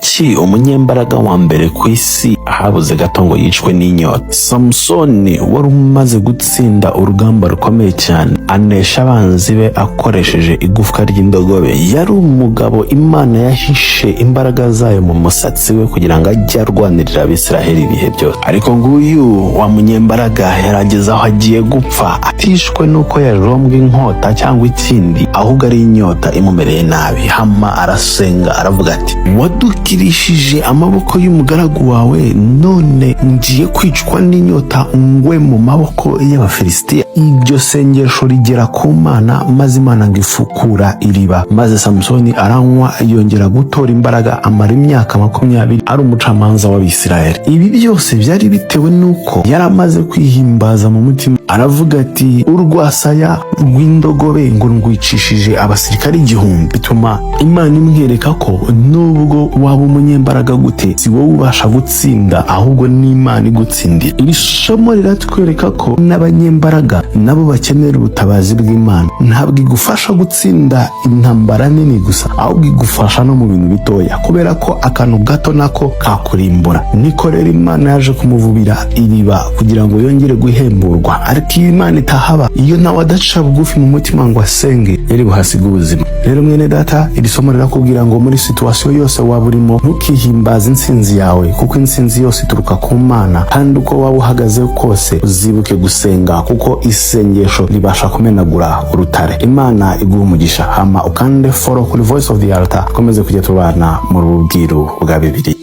ki umunyembaraga wa mbere ku isi ahabuze gato ngo yicwe n'inyota? Samusoni wari umaze gutsinda urugamba rukomeye cyane, anesha abanzi be akoresheje igufwa ry'indogobe. Yari umugabo Imana yahishe imbaraga zayo mu musatsi we kugira ngo ajye arwanirira Abisiraheli ibihe byose. Ariko nguyu wa munyembaraga yarageze aho agiye gupfa, atishwe nuko yajombwe inkota cyangwa ikindi, ahubwo ari inyota imumereye nabi. Hama arasenga aravuga ati, wadukirishije amaboko y'umugaragu wawe, none ngiye kwicwa n'inyota ngwe mu maboko y'Abafilisitiya. Iryo sengesho rigera ku Mana, maze Imana ngo ifukura iriba, maze Samusoni aranywa yongera gutora imbaraga, amara imyaka 20 ari umucamanza w'Abisiraheli. Ibi byose byari bitewe nuko yari amaze kwihimbaza mu mutima, aravuga ati, urwasaya rw'indogobe ngo ndwicishije abasirikari 1000. Bituma Imana imwereka ko nubwo waba umunyembaraga gute, si wowe ubasha gutsinda, ahubwo ni Imana igutsindira. Iri somo riratwereka ko n'abanyembaraga nabo bakenera ubutabazi bw'Imana. Ntabwo igufasha gutsinda intambara nini gusa, ahubwo igufasha no mu bintu bitoya, kubera ko akantu gato nako kakurimbura. Niko rero Imana yaje kumuvubira iriba kugira ngo yongere guhemburwa. Ariko iyo Imana itahaba, iyo nawe adaca bugufi mu mutima ngo asenge, yari buhasiga ubuzima. Rero mwene data, iri somo rirakubwira ngo muri situasiyo yose waba urimo, ntukihimbaze intsinzi yawe, kuko intsinzi yose ituruka ku Mana. Kandi uko waba uhagaze kose, uzibuke gusenga, kuko isengesho ribasha kumenagura urutare. Imana iguha umugisha. Hama ukande follow kuri Voice of the Altar, komeze kujya tubana mu rubwiru bwa Bibiliya.